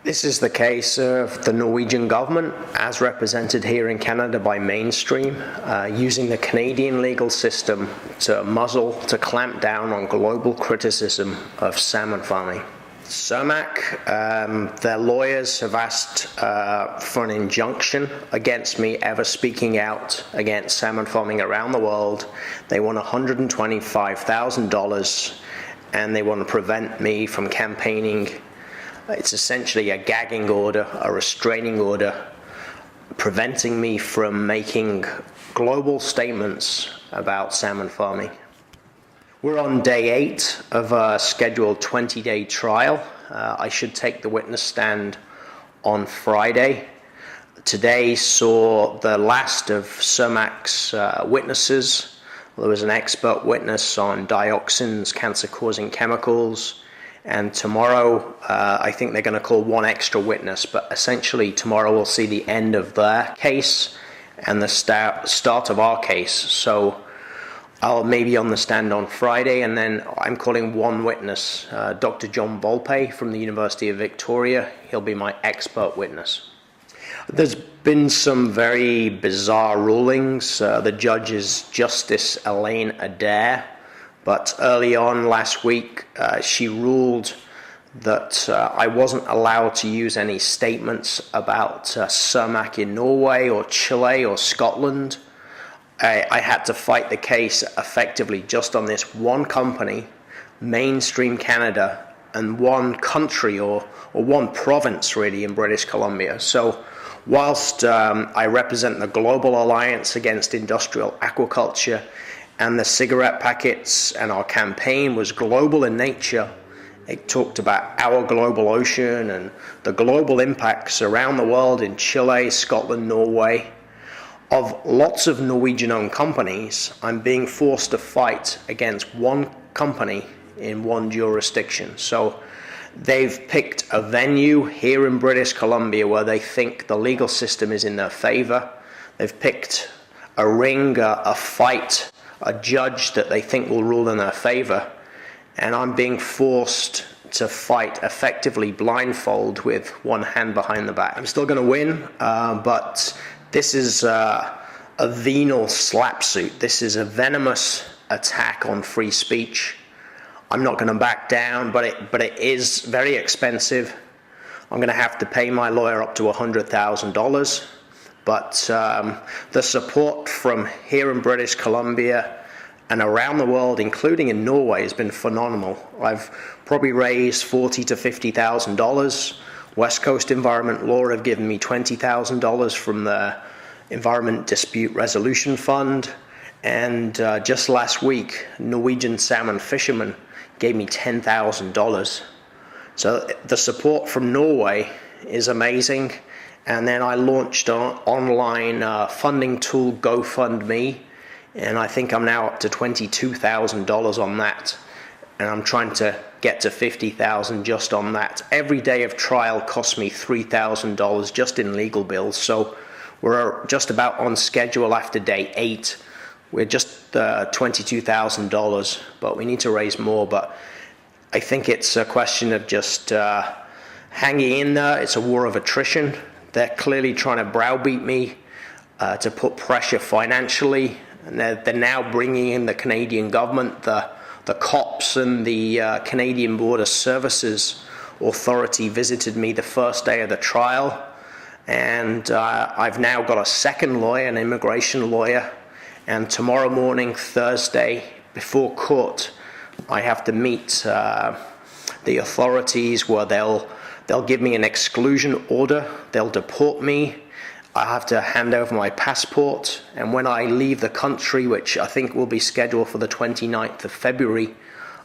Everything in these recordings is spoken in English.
This is the case of the Norwegian government, as represented here in Canada by Mainstream, using the Canadian legal system to muzzle, to clamp down on global criticism of salmon farming. Cermaq, their lawyers have asked for an injunction against me ever speaking out against salmon farming around the world. They want $125,000 and they want to prevent me from campaigning. It's essentially a gagging order, a restraining order, preventing me from making global statements about salmon farming. We're on day 8 of a scheduled 20-day trial. I should take the witness stand on Friday. Today saw the last of Cermaq's witnesses. There was an expert witness on dioxins, cancer-causing chemicals. And tomorrow, I think they're going to call one extra witness, but essentially tomorrow we'll see the end of their case and the start of our case. So I'll maybe on the stand on Friday, and then I'm calling one witness, Dr. John Volpe from the University of Victoria. He'll be my expert witness. There's been some very bizarre rulings. The judge is Justice Elaine Adair. But early on last week, she ruled that I wasn't allowed to use any statements about Cermaq in Norway or Chile or Scotland. I had to fight the case effectively just on this one company, Mainstream Canada, and one country or one province really in British Columbia. So whilst I represent the Global Alliance Against Industrial Aquaculture, and the cigarette packets, and our campaign was global in nature. It talked about our global ocean and the global impacts around the world in Chile, Scotland, Norway. Of lots of Norwegian-owned companies, I'm being forced to fight against one company in one jurisdiction. So they've picked a venue here in British Columbia where they think the legal system is in their favor. They've picked a ring, a fight, a judge that they think will rule in their favor, and I'm being forced to fight effectively blindfold with one hand behind the back. I'm still going to win, but this is a venal slap suit. This is a venomous attack on free speech. I'm not going to back down, but it is very expensive. I'm going to have to pay my lawyer up to $100,000. But the support from here in British Columbia and around the world, including in Norway, has been phenomenal. I've probably raised $40,000 to $50,000. West Coast Environment Law have given me $20,000 from the Environment Dispute Resolution Fund. And just last week, Norwegian salmon fishermen gave me $10,000. So the support from Norway is amazing. And then I launched an online funding tool, GoFundMe, and I think I'm now up to $22,000 on that. And I'm trying to get to $50,000 just on that. Every day of trial cost me $3,000 just in legal bills. So we're just about on schedule after day 8. We're just $22,000, but we need to raise more. But I think it's a question of just hanging in there. It's a war of attrition. They're clearly trying to browbeat me to put pressure financially, and they're now bringing in the Canadian government, the cops, and the Canadian Border Services Authority visited me the first day of the trial, and I've now got a second lawyer, an immigration lawyer, and tomorrow morning, Thursday, before court, I have to meet the authorities where they'll give me an exclusion order. They'll deport me. I have to hand over my passport. And when I leave the country, which I think will be scheduled for the 29th of February,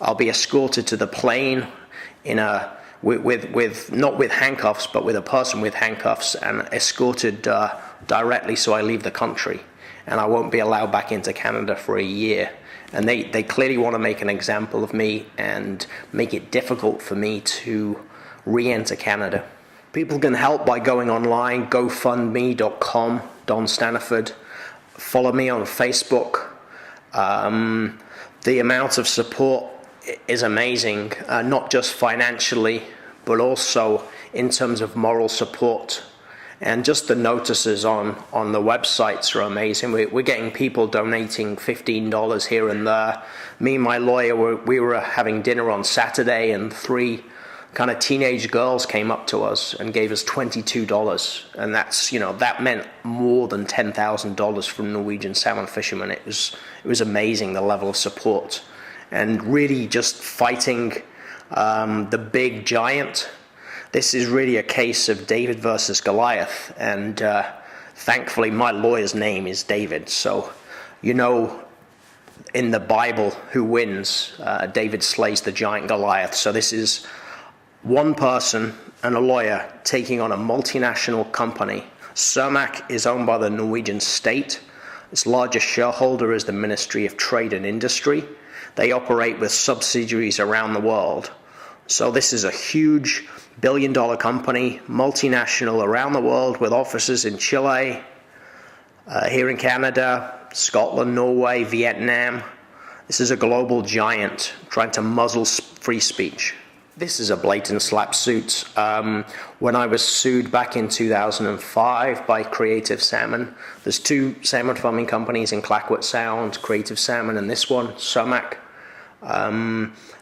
I'll be escorted to the plane in with not with handcuffs, but with a person with handcuffs, and escorted directly so I leave the country. And I won't be allowed back into Canada for a year. And they clearly want to make an example of me and make it difficult for me to re-enter Canada. People can help by going online, gofundme.com, Don Staniford. Follow me on Facebook. The amount of support is amazing, not just financially, but also in terms of moral support. And just the notices on the websites are amazing. We're getting people donating $15 here and there. Me and my lawyer, we were having dinner on Saturday, and 3 kind of teenage girls came up to us and gave us $22. And that's, that meant more than $10,000 from Norwegian salmon fishermen. It was amazing, the level of support. And really just fighting the big giant. This is really a case of David versus Goliath, and thankfully my lawyer's name is David, so in the Bible who wins. David slays the giant Goliath. So this is one person and a lawyer taking on a multinational company. Cermaq is owned by the Norwegian state. Its largest shareholder is the Ministry of Trade and Industry. They operate with subsidiaries around the world. So this is a huge billion-dollar company, multinational around the world, with offices in Chile, here in Canada, Scotland, Norway, Vietnam. This is a global giant trying to muzzle free speech. This is a blatant slap suit. When I was sued back in 2005 by Creative Salmon, there's 2 salmon farming companies in Clayoquot Sound, Creative Salmon and this one, Cermaq.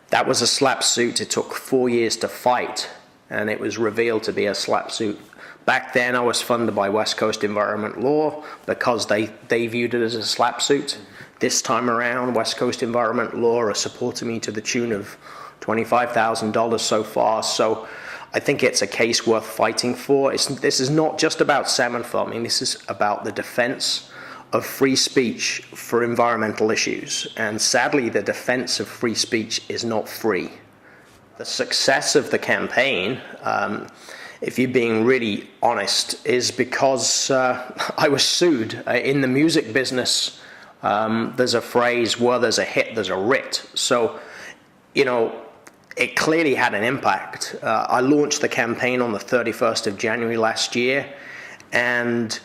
That was a slap suit. It took 4 years to fight, and it was revealed to be a slap suit. Back then I was funded by West Coast Environment Law because they viewed it as a slap suit. This time around, West Coast Environment Law are supporting me to the tune of $25,000 so far. So I think it's a case worth fighting for. This is not just about salmon farming. This is about the defense of free speech for environmental issues. And sadly, the defense of free speech is not free. The success of the campaign, if you're being really honest, is because I was sued. In the music business, there's a phrase, where there's a hit, there's a writ. So, it clearly had an impact. I launched the campaign on the 31st of January last year, and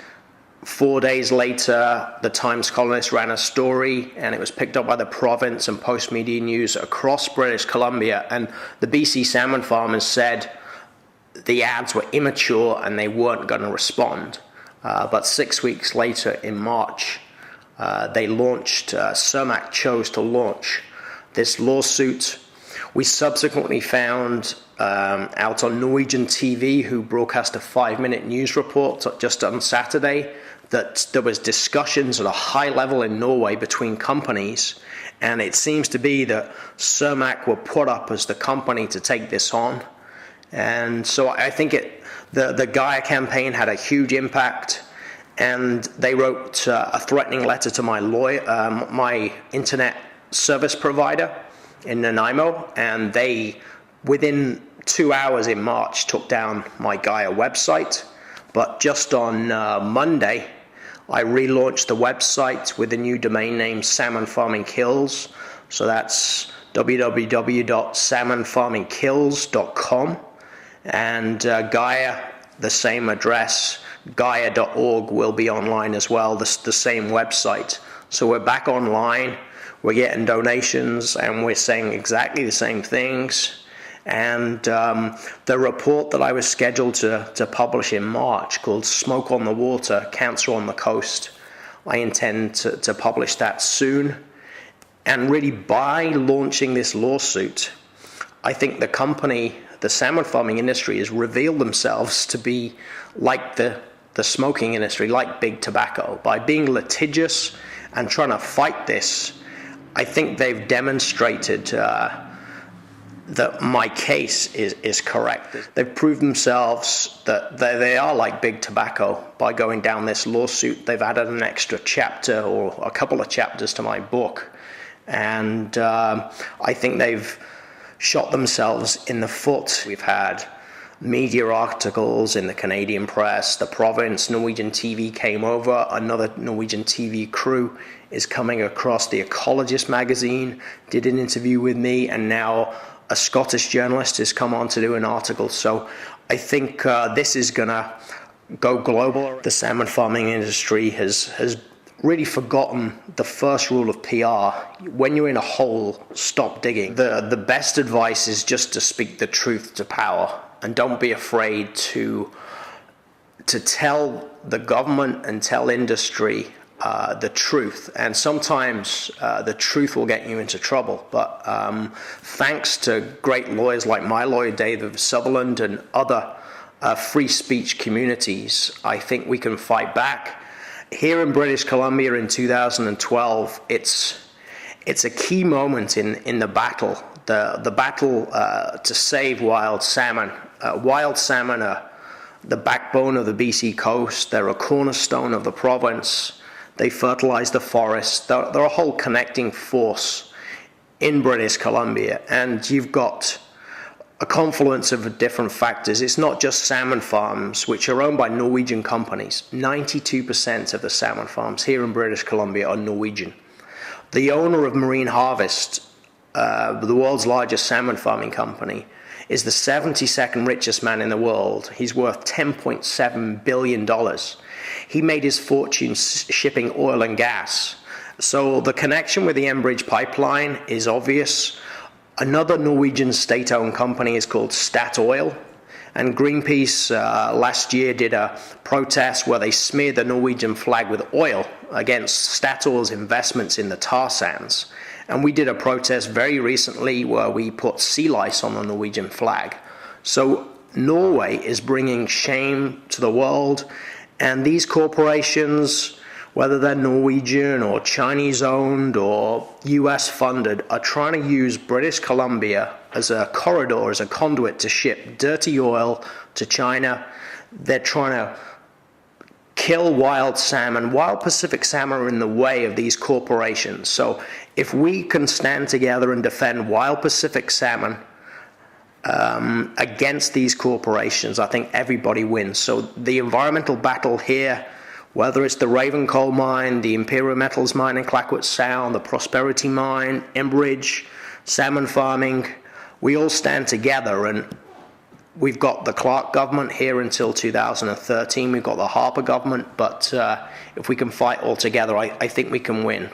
4 days later, the Times columnist ran a story, and it was picked up by the Province and Post Media News across British Columbia. And the BC salmon farmers said the ads were immature and they weren't going to respond. But 6 weeks later, in March, they launched. Cermaq chose to launch this lawsuit. We subsequently found out on Norwegian TV, who broadcast a 5-minute news report just on Saturday, that there was discussions at a high level in Norway between companies, and it seems to be that Cermaq were put up as the company to take this on. And so I think the Gaia campaign had a huge impact, and they wrote a threatening letter to my lawyer, my internet service provider in Nanaimo, and they, within 2 hours in March, took down my Gaia website. But just on Monday, I relaunched the website with a new domain name, Salmon Farming Kills. So that's www.salmonfarmingkills.com. And Gaia, the same address, gaia.org, will be online as well, the same website. So we're back online, we're getting donations, and we're saying exactly the same things. And the report that I was scheduled to publish in March, called Smoke on the Water, Cancer on the Coast, I intend to publish that soon. And really, by launching this lawsuit, I think the company, the salmon farming industry, has revealed themselves to be like the smoking industry, like big tobacco. By being litigious and trying to fight this, I think they've demonstrated that my case is correct. They've proved themselves that they are like big tobacco by going down this lawsuit. They've added an extra chapter or a couple of chapters to my book. And I think they've shot themselves in the foot. We've had media articles in the Canadian press, the Province, Norwegian TV came over, another Norwegian TV crew is coming across, The Ecologist magazine did an interview with me, and now a Scottish journalist has come on to do an article. So I think this is going to go global. The salmon farming industry has really forgotten the first rule of PR. When you're in a hole, stop digging. The best advice is just to speak the truth to power. and don't be afraid to tell the government and tell industry the truth. And sometimes the truth will get you into trouble. But thanks to great lawyers like my lawyer, David Sutherland, and other free speech communities, I think we can fight back. Here in British Columbia in 2012, it's a key moment in the battle, the battle to save wild salmon. Wild salmon are the backbone of the BC coast. They're a cornerstone of the province. They fertilize the forest. They're a whole connecting force in British Columbia. And you've got a confluence of different factors. It's not just salmon farms, which are owned by Norwegian companies. 92% of the salmon farms here in British Columbia are Norwegian. The owner of Marine Harvest, the world's largest salmon farming company, is the 72nd richest man in the world. He's worth $10.7 billion. He made his fortune shipping oil and gas. So the connection with the Enbridge pipeline is obvious. Another Norwegian state-owned company is called Statoil. And Greenpeace last year did a protest where they smeared the Norwegian flag with oil against Statoil's investments in the tar sands. And we did a protest very recently where we put sea lice on the Norwegian flag. So Norway is bringing shame to the world, and these corporations, whether they're Norwegian or Chinese owned or US funded, are trying to use British Columbia as a corridor, as a conduit to ship dirty oil to China. They're trying to kill wild salmon. Wild Pacific salmon are in the way of these corporations. So if we can stand together and defend wild Pacific salmon against these corporations, I think everybody wins. So the environmental battle here, whether it's the Raven Coal Mine, the Imperial Metals Mine in Clayoquot Sound, the Prosperity Mine, Enbridge, salmon farming, we all stand together. And we've got the Clark government here until 2013. We've got the Harper government. But if we can fight all together, I think we can win.